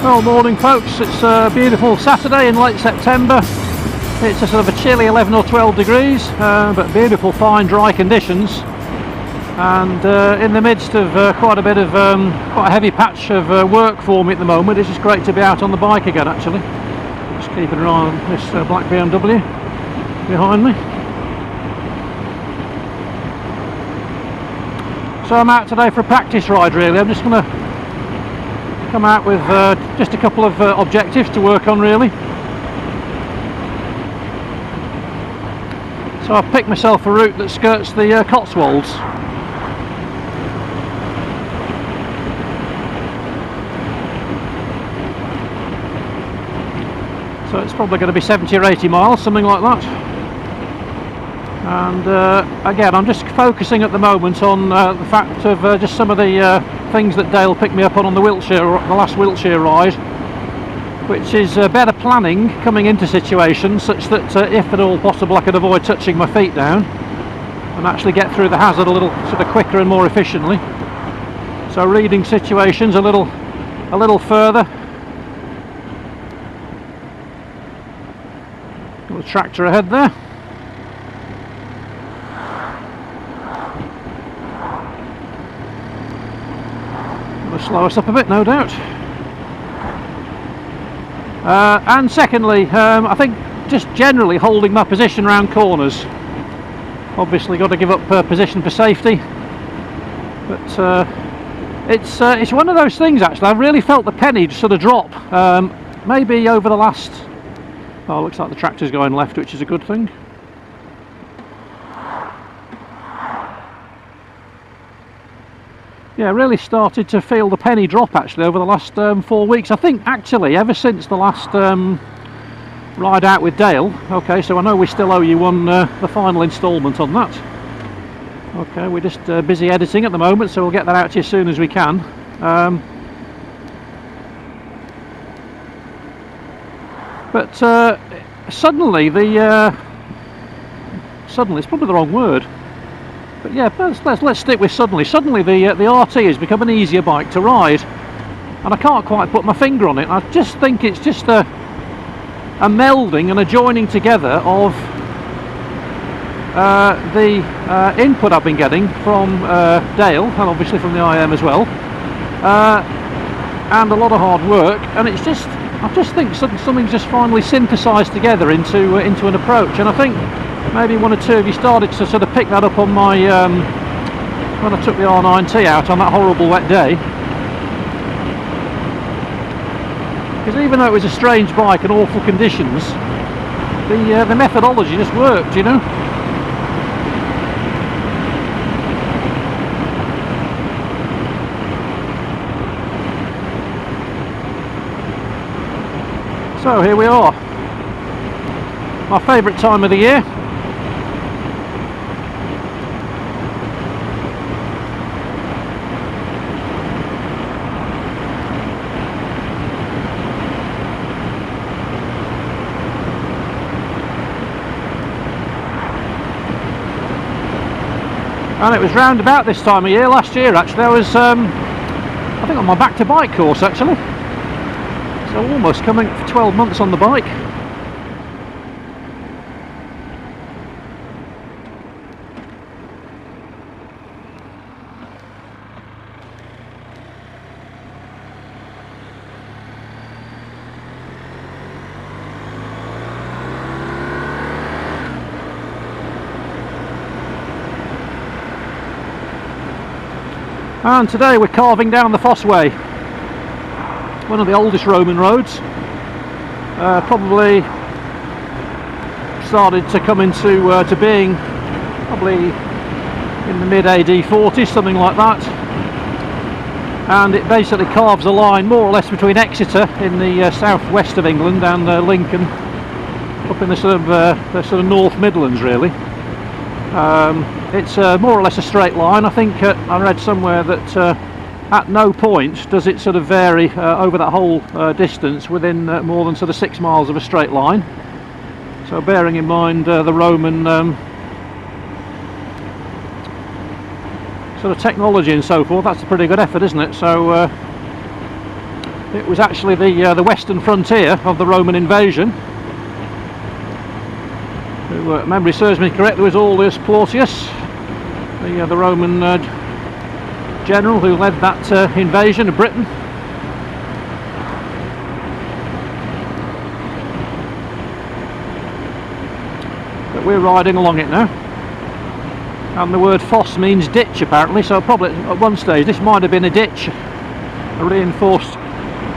Well, morning folks, it's a beautiful Saturday in late September. It's a sort of a chilly 11 or 12 degrees, but beautiful fine dry conditions, and in the midst of quite a heavy patch of work for me at the moment. It's just great to be out on the bike again actually. Just keeping an eye on this black BMW behind me. So I'm out today for a practice ride really. I'm just going to come out with just a couple of objectives to work on really. So I've picked myself a route that skirts the Cotswolds. So it's probably going to be 70 or 80 miles, something like that. And again, I'm just focusing at the moment on the fact of just some of the things that Dale picked me up on the last Wiltshire ride, which is better planning coming into situations such that if at all possible I could avoid touching my feet down and actually get through the hazard a little sort of quicker and more efficiently. So reading situations a little further. Got a tractor ahead there. Slow us up a bit, no doubt. And secondly, I think just generally holding my position around corners. Obviously got to give up position for safety, but it's one of those things actually. I've really felt the penny sort of drop, maybe over the last, oh, looks like the tractor's going left, which is a good thing. Yeah, really started to feel the penny drop actually over the last 4 weeks. I think actually ever since the last ride out with Dale. Okay, so I know we still owe you the final instalment on that. Okay, we're just busy editing at the moment, so we'll get that out to you as soon as we can. But suddenly it's probably the wrong word. But yeah, let's stick with suddenly. Suddenly the RT has become an easier bike to ride, and I can't quite put my finger on it. I just think it's just a melding and a joining together of the input I've been getting from Dale, and obviously from the IM as well, and a lot of hard work. And it's just, I just think something's just finally synthesised together into an approach. And I think maybe one or two of you started to sort of pick that up on my when I took the R9T out on that horrible wet day. Because even though it was a strange bike and awful conditions, the methodology just worked, you know. So here we are, my favourite time of the year. And it was round about this time of year last year actually. I was I think on my back to bike course actually, so almost coming for 12 months on the bike. And today we're carving down the Fossway, one of the oldest Roman roads. Probably started to come into to being probably in the mid AD 40s, something like that. And it basically carves a line more or less between Exeter in the southwest of England and Lincoln up in the sort of North Midlands really. It's more or less a straight line. I think I read somewhere that at no point does it sort of vary over that whole distance within more than sort of 6 miles of a straight line. So bearing in mind the Roman sort of technology and so forth, that's a pretty good effort, isn't it? So It was actually the western frontier of the Roman invasion. If memory serves me correct, there was Aulus Plautius, the Roman general who led that invasion of Britain. But we're riding along it now, and the word foss means ditch apparently, so probably at one stage this might have been a ditch, a reinforced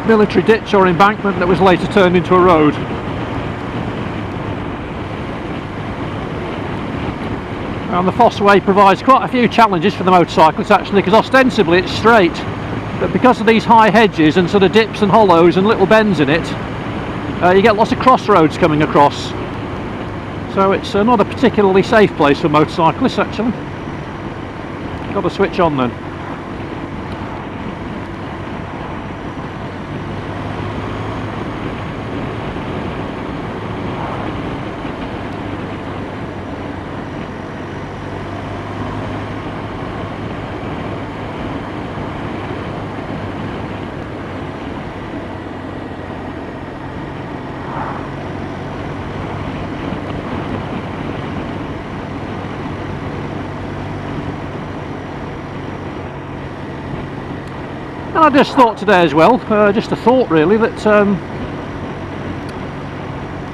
military ditch or embankment that was later turned into a road. And the Foss Way provides quite a few challenges for the motorcyclists actually, because ostensibly it's straight, but because of these high hedges and sort of dips and hollows and little bends in it, you get lots of crossroads coming across. So it's not a particularly safe place for motorcyclists actually. Got to switch on then. And I just thought today as well, just a thought really, that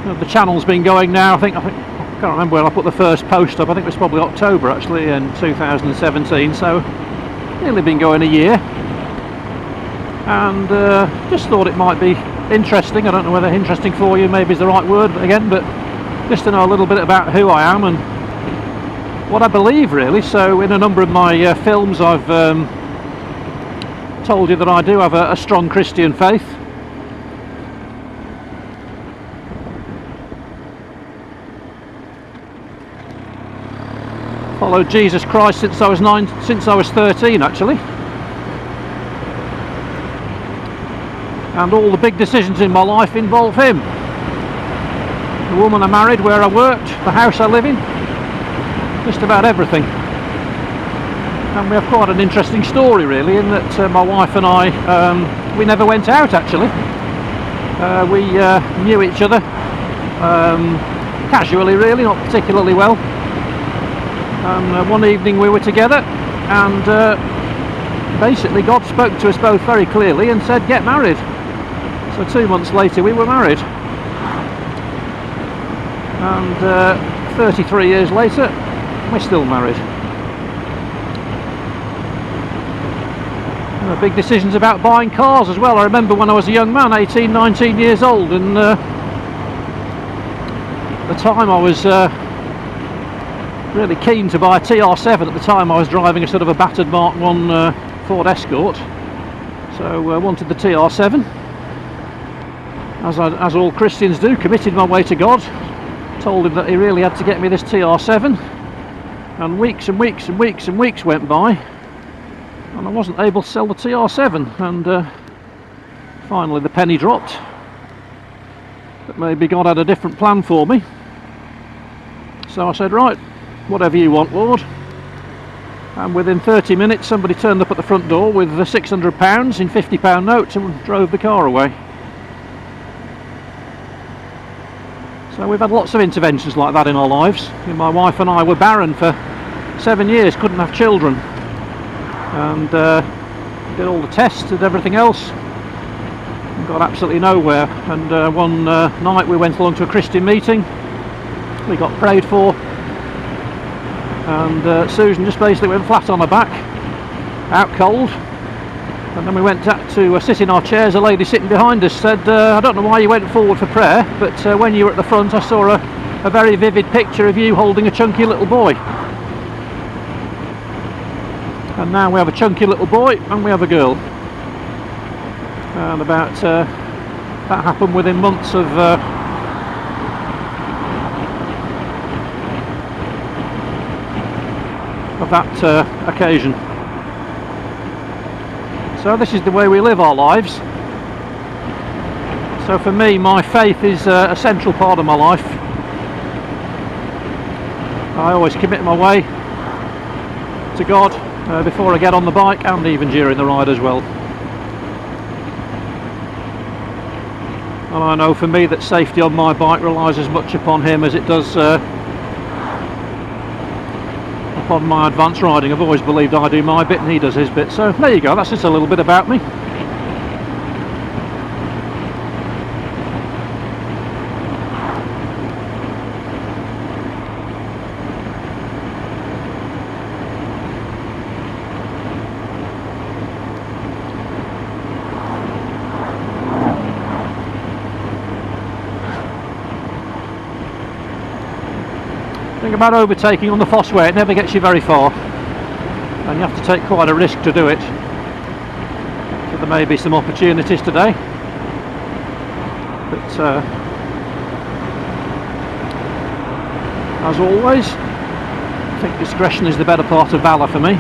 the channel's been going now, I can't remember when I put the first post up, I think it was probably October actually in 2017, so nearly been going a year. And just thought it might be interesting, I don't know whether interesting for you maybe is the right word again, but just to know a little bit about who I am and what I believe really. So in a number of my films I've told you that I do have a strong Christian faith. Followed Jesus Christ since I was 13 actually. And all the big decisions in my life involve him. The woman I married, where I worked, the house I live in, just about everything. And we have quite an interesting story really, in that my wife and I, we never went out actually. We knew each other casually really, not particularly well. And one evening we were together, and basically God spoke to us both very clearly and said, get married. So 2 months later we were married. And 33 years later we're still married. Big decisions about buying cars as well. I remember when I was a young man, 18, 19 years old, and at the time I was really keen to buy a TR7. At the time I was driving a sort of a battered Mark 1 Ford Escort, so I wanted the TR7, as all Christians do. Committed my way to God, told him that he really had to get me this TR7, and weeks and weeks and weeks and weeks went by and I wasn't able to sell the TR7, and finally the penny dropped that maybe God had a different plan for me. So I said, right, whatever you want, Lord. And within 30 minutes somebody turned up at the front door with the £600 in £50 notes and drove the car away. So we've had lots of interventions like that in our lives. My wife and I were barren for 7 years, couldn't have children, and did all the tests and everything else and got absolutely nowhere. And one night we went along to a Christian meeting, we got prayed for, and Susan just basically went flat on her back, out cold. And then we went to sit in our chairs. A lady sitting behind us said, I don't know why you went forward for prayer, but when you were at the front I saw a very vivid picture of you holding a chunky little boy. And now we have a chunky little boy and we have a girl. And about that happened within months of that occasion. So this is the way we live our lives. So for me, my faith is a central part of my life. I always commit my way to God before I get on the bike, and even during the ride as well. and I know for me that safety on my bike relies as much upon him as it does upon my advanced riding. I've always believed I do my bit and he does his bit, so there you go, that's just a little bit about me. About overtaking on the Fossway, it never gets you very far and you have to take quite a risk to do it, so there may be some opportunities today, but as always I think discretion is the better part of valour for me.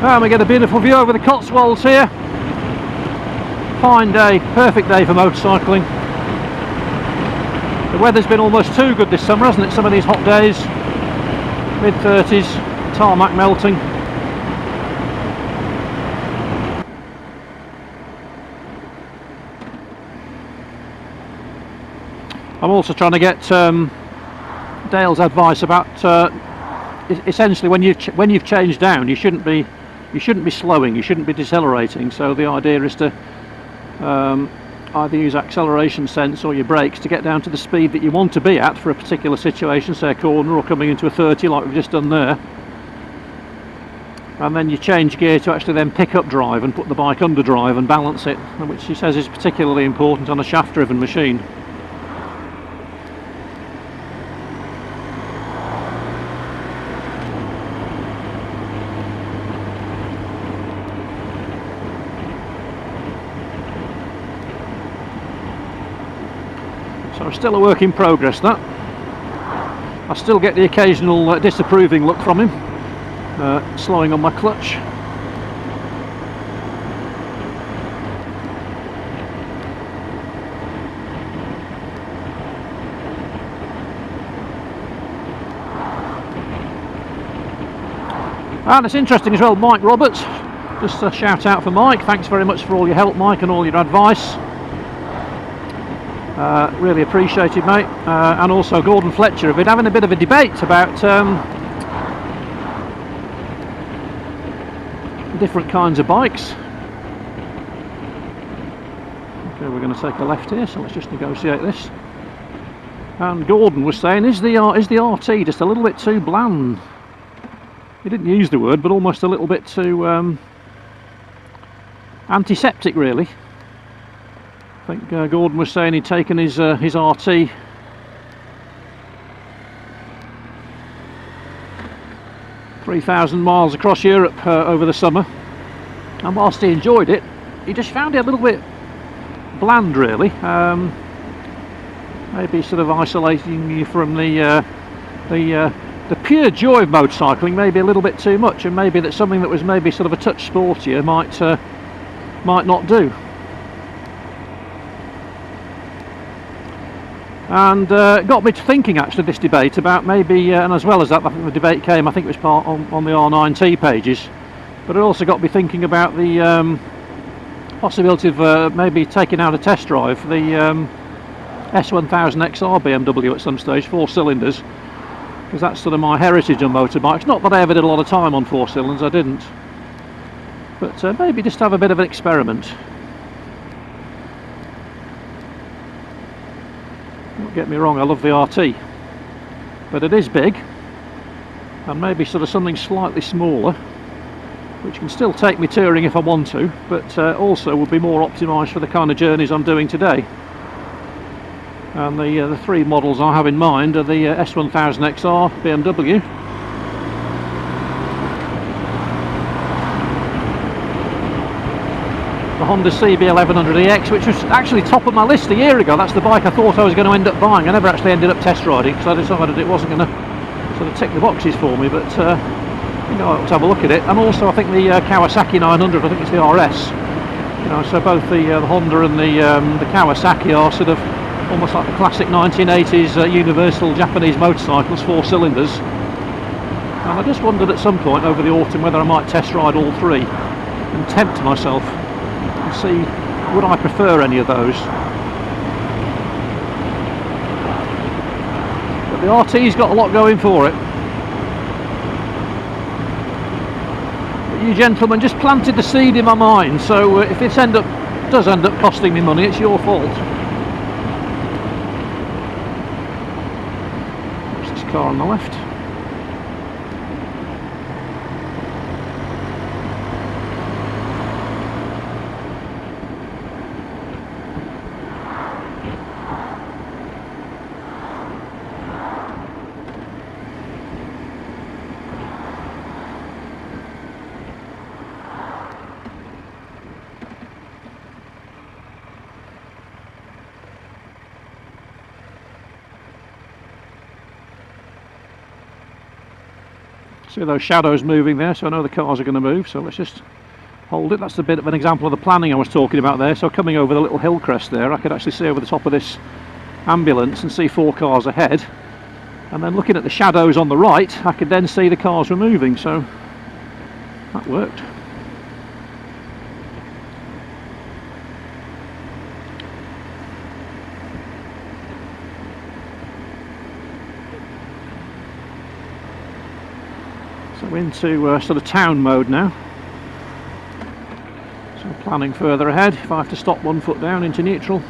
And we get a beautiful view over the Cotswolds here. Fine day, perfect day for motorcycling. The weather's been almost too good this summer, hasn't it? Some of these hot days, mid-30s, tarmac melting. I'm also trying to get Dale's advice about essentially when you've changed down, you shouldn't be slowing, you shouldn't be decelerating. So the idea is to either use acceleration sense or your brakes to get down to the speed that you want to be at for a particular situation, say a corner or coming into a 30 like we've just done there, and then you change gear to actually then pick up drive and put the bike under drive and balance it, which he says is particularly important on a shaft driven machine. So still a work in progress that. I still get the occasional disapproving look from him, slowing on my clutch. And it's interesting as well, Mike Roberts, just a shout out for Mike, thanks very much for all your help, Mike, and all your advice. Really appreciated, mate. And also Gordon Fletcher have been having a bit of a debate about different kinds of bikes. Okay, we're going to take a left here, so let's just negotiate this. And Gordon was saying, is the RT just a little bit too bland? He didn't use the word, but almost a little bit too antiseptic, really. I think Gordon was saying he'd taken his RT 3,000 miles across Europe over the summer, and whilst he enjoyed it, he just found it a little bit bland, really. Maybe sort of isolating you from the pure joy of motorcycling, maybe a little bit too much, and maybe that's something that was maybe sort of a touch sportier might not do. And got me to thinking, actually, this debate about maybe, and as well as that, I think the debate came, I think it was part on the R9T pages, but it also got me thinking about the possibility of maybe taking out a test drive the S1000XR BMW at some stage, 4 cylinders, because that's sort of my heritage on motorbikes. Not that I ever did a lot of time on 4 cylinders, I didn't, but maybe just have a bit of an experiment. Don't get me wrong, I love the RT, but it is big, and maybe sort of something slightly smaller, which can still take me touring if I want to, but also would be more optimised for the kind of journeys I'm doing today. And the 3 models I have in mind are the S1000XR BMW, the Honda CB1100EX, which was actually top of my list a year ago. That's the bike I thought I was going to end up buying. I never actually ended up test riding because I decided it wasn't going to sort of tick the boxes for me, but you know, I ought to have a look at it. And also I think the Kawasaki 900, I think it's the RS. You know, so both the Honda and the Kawasaki are sort of almost like the classic 1980s universal Japanese motorcycles, 4 cylinders. And I just wondered at some point over the autumn whether I might test ride all three and tempt myself and see would I prefer any of those. But the RT's got a lot going for it. But you gentlemen just planted the seed in my mind, so if it does end up costing me money, it's your fault. What's this car on the left? See those shadows moving there, so I know the cars are going to move, so let's just hold it. That's a bit of an example of the planning I was talking about there. So coming over the little hill crest there, I could actually see over the top of this ambulance and see 4 cars ahead, and then looking at the shadows on the right I could then see the cars were moving, so that worked. So into sort of town mode now. So planning further ahead, if I have to stop 1 foot down into neutral.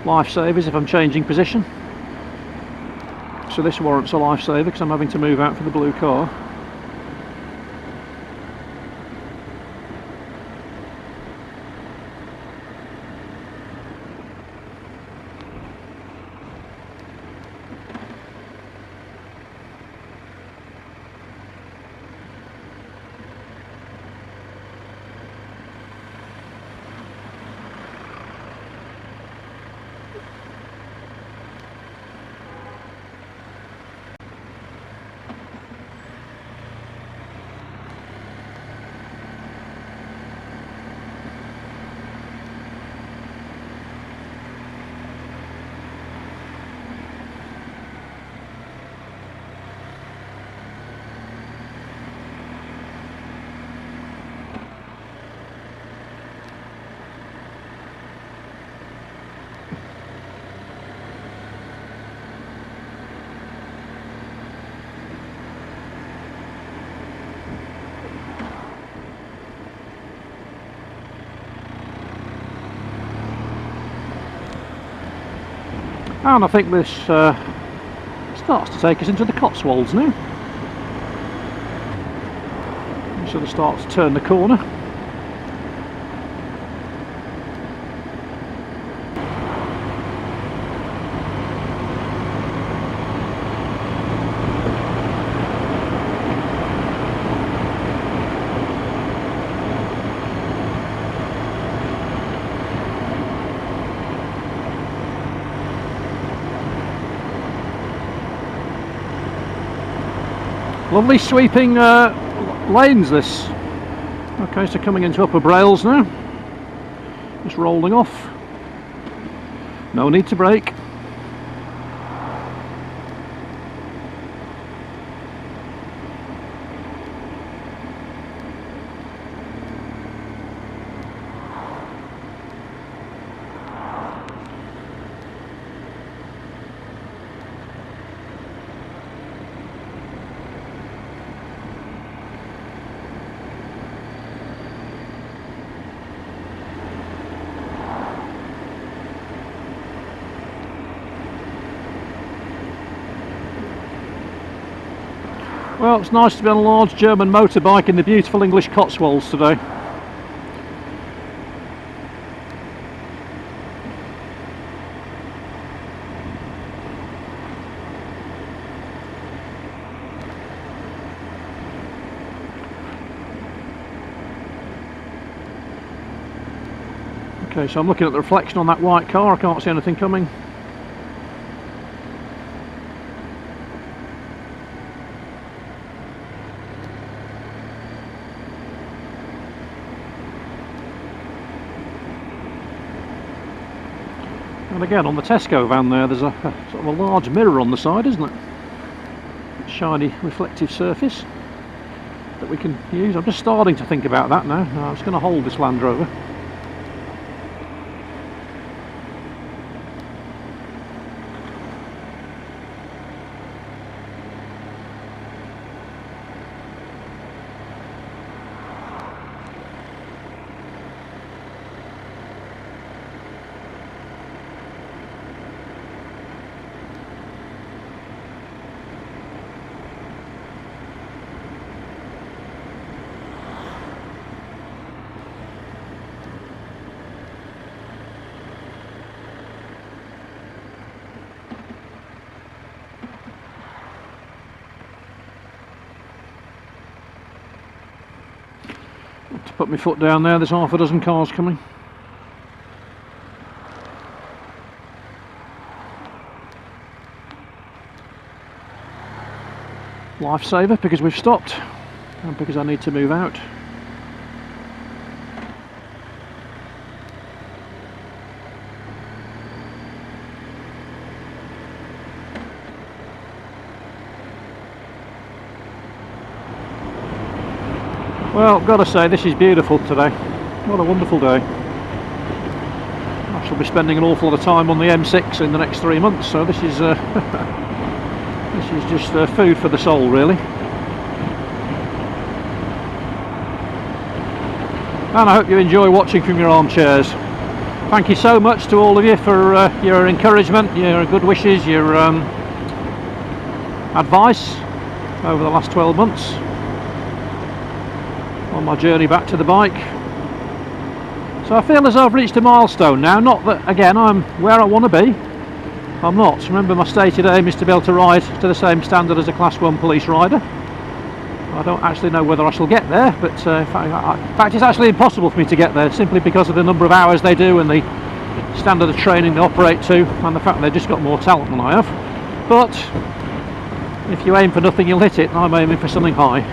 Lifesavers if I'm changing position. So this warrants a lifesaver because I'm having to move out for the blue car. And I think this starts to take us into the Cotswolds now. Sort of starts to turn the corner. Lovely sweeping lanes this. Okay, so coming into Upper Brails now. Just rolling off. No need to brake. Well, it's nice to be on a large German motorbike in the beautiful English Cotswolds today. Okay, so I'm looking at the reflection on that white car, I can't see anything coming. And again, on the Tesco van there, there's a sort of a large mirror on the side, isn't it? shiny reflective surface that we can use. I'm just starting to think about that now. I'm just going to hold this Land Rover. To put my foot down there, there's half a dozen cars coming. Lifesaver, because we've stopped and because I need to move out. Well, gotta say, this is beautiful today. What a wonderful day. I shall be spending an awful lot of time on the M6 in the next 3 months, so this is this is just food for the soul, really. And I hope you enjoy watching from your armchairs. Thank you so much to all of you for your encouragement, your good wishes, your advice over the last 12 months. On my journey back to the bike. So I feel as though I've reached a milestone now. Not that, again, I'm where I want to be. I'm not. Remember, my stated aim is to be able to ride to the same standard as a Class 1 police rider. I don't actually know whether I shall get there, but in fact it's actually impossible for me to get there, simply because of the number of hours they do and the standard of training they operate to, and the fact they've just got more talent than I have. But if you aim for nothing, you'll hit it, and I'm aiming for something high.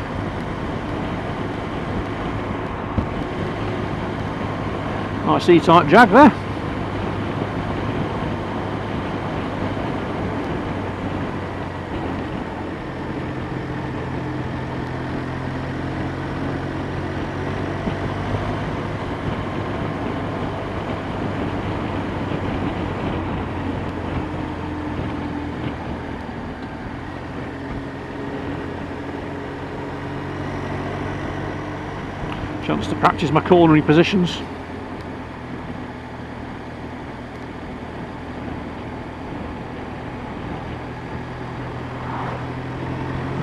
Nice E-type Jag there. Chance to practice my cornering positions.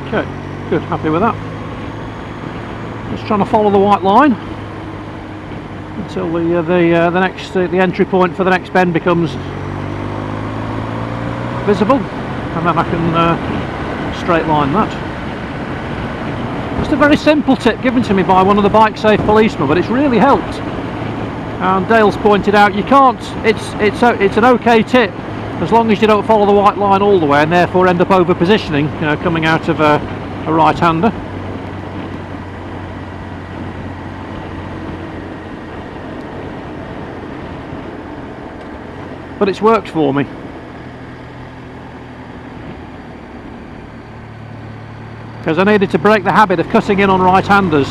Okay, good, happy with that. Just trying to follow the white line until the entry point for the next bend becomes visible, and then I can straight line that. Just a very simple tip given to me by one of the bike safe policemen, but it's really helped. And Dale's pointed out you can't. It's an okay tip, as long as you don't follow the white line all the way and therefore end up over positioning, you know, coming out of a right-hander. But it's worked for me. Because I needed to break the habit of cutting in on right-handers,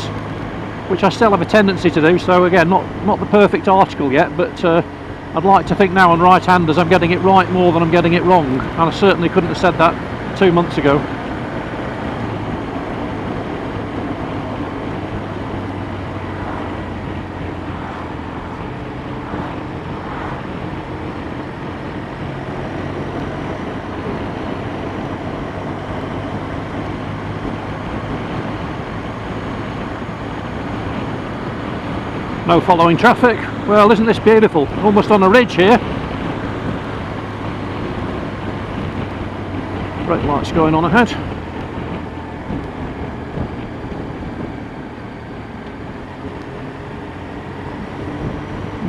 which I still have a tendency to do. So again, not the perfect article yet, but I'd like to think now on right-handers I'm getting it right more than I'm getting it wrong, and I certainly couldn't have said that 2 months ago. No following traffic. Well, isn't this beautiful? Almost on a ridge here. Brake lights going on ahead.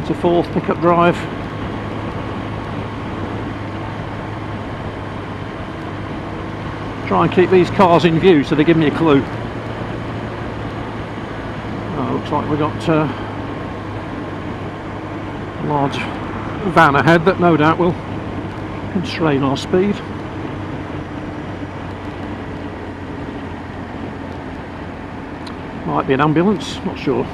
Into fourth pickup drive. Try and keep these cars in view so they give me a clue. Oh, looks like we got large van ahead that no doubt will constrain our speed. Might be an ambulance, not sure.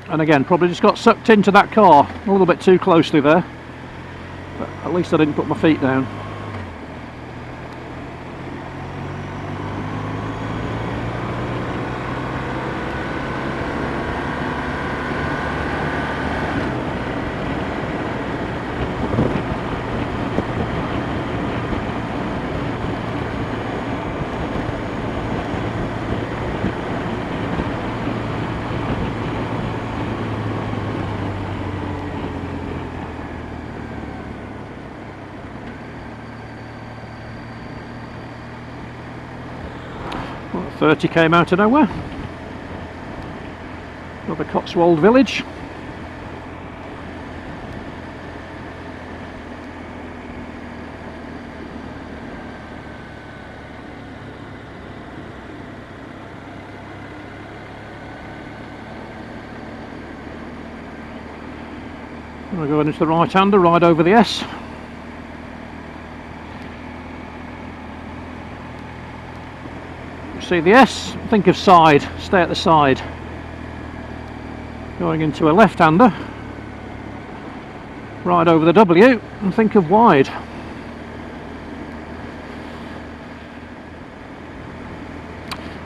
And again, probably just got sucked into that car a little bit too closely there. But at least I didn't put my feet down. Well, 30 came out of nowhere. Another Cotswold village. We're going into the right-hander, right over the S. See the S, think of side, stay at the side. Going into a left-hander, right over the W, and think of wide.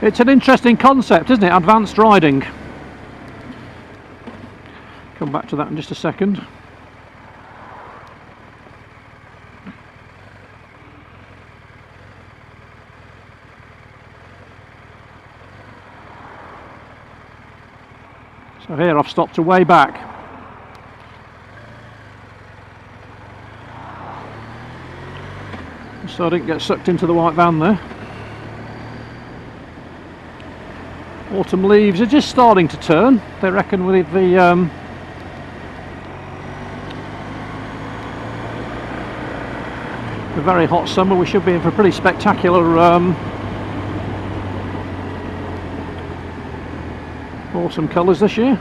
It's an interesting concept, isn't it? Advanced riding. Come back to that in just a second. So here I've stopped to way back. So I didn't get sucked into the white van there. Autumn leaves are just starting to turn. They reckon with the very hot summer we should be in for a pretty spectacular autumn colours this year.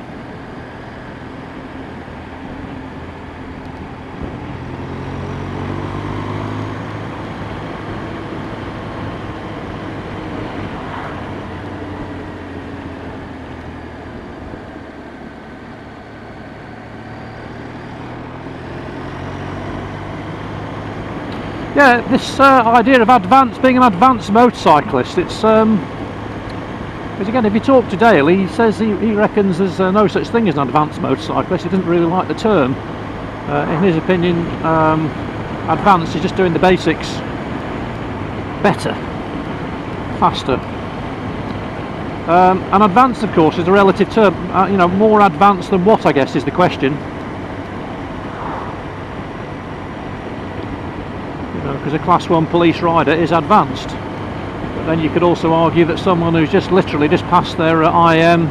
Yeah, this idea of being an advanced motorcyclist, it's because again, if you talk to Dale, he says he reckons there's no such thing as an advanced motorcyclist. He doesn't really like the term. In his opinion, advanced is just doing the basics better, faster. And advanced, of course, is a relative term. You know, more advanced than what, I guess, is the question. Because a Class 1 police rider is advanced. But then you could also argue that someone who's just literally just passed their IM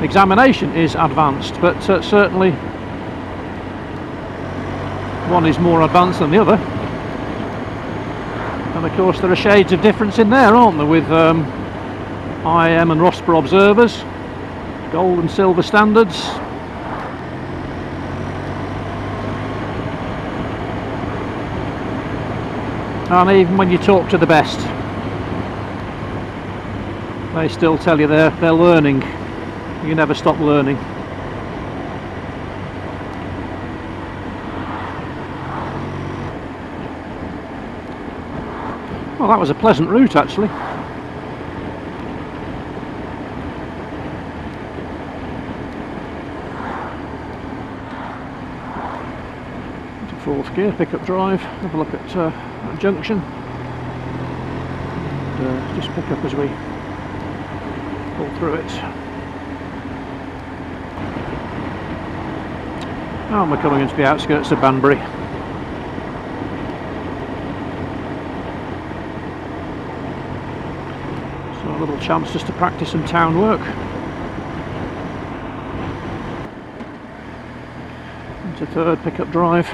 examination is advanced, but certainly one is more advanced than the other. And of course there are shades of difference in there, aren't there, with IM and ROSPA observers, gold and silver standards. And even when you talk to the best, they still tell you they're learning. You never stop learning. Well, that was a pleasant route actually. Into fourth gear, pickup drive, have a look at that junction. And, just pick up as we pull through it. And we're coming into the outskirts of Banbury. So a little chance just to practice some town work. Into third, pickup drive.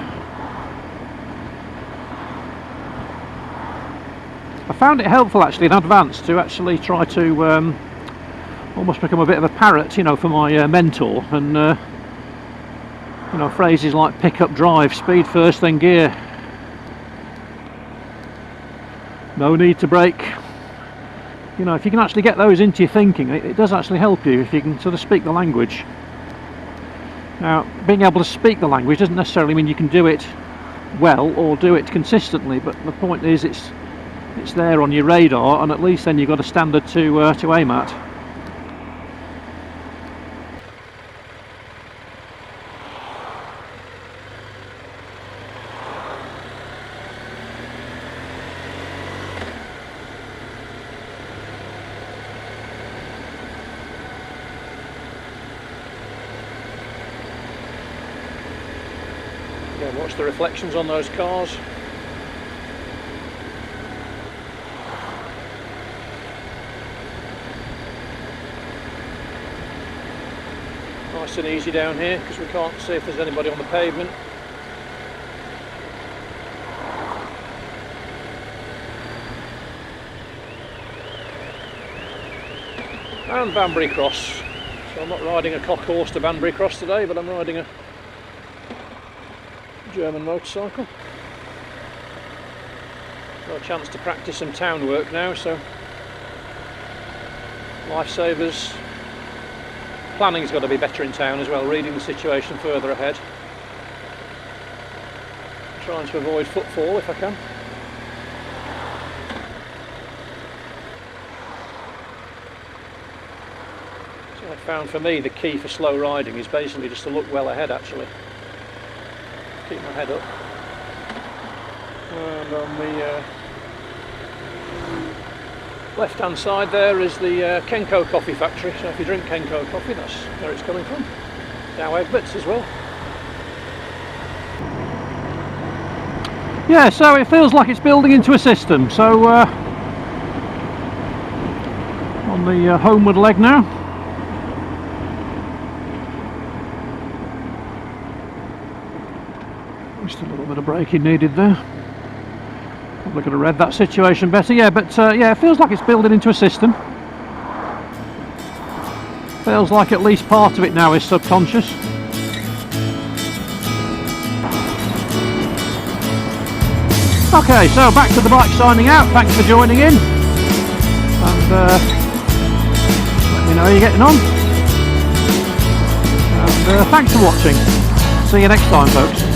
I found it helpful actually in advance to actually try to almost become a bit of a parrot, you know, for my mentor, and you know, phrases like pick up drive, speed first then gear, no need to brake. You know, if you can actually get those into your thinking, it does actually help you if you can sort of speak the language. Now, being able to speak the language doesn't necessarily mean you can do it well or do it consistently, but the point is it's there on your radar, and at least then you've got a standard to aim at. Yeah, watch the reflections on those cars. Nice and easy down here because we can't see if there's anybody on the pavement. And Banbury Cross. So I'm not riding a cock horse to Banbury Cross today, but I'm riding a German motorcycle. Got a chance to practice some town work now, so lifesavers. Planning's got to be better in town as well, reading the situation further ahead. Trying to avoid footfall if I can. So I found for me the key for slow riding is basically just to look well ahead actually. Keep my head up. And on the left hand side there is the Kenco coffee factory, so if you drink Kenco coffee, that's where it's coming from. Dow Egberts as well. Yeah, so it feels like it's building into a system. So on the homeward leg now. Just a little bit of braking needed there. Probably could have read that situation better. Yeah, but yeah, it feels like it's building into a system. Feels like at least part of it now is subconscious. Okay, so back to the bike signing out. Thanks for joining in, and let me know how you're getting on. And thanks for watching. See you next time, folks.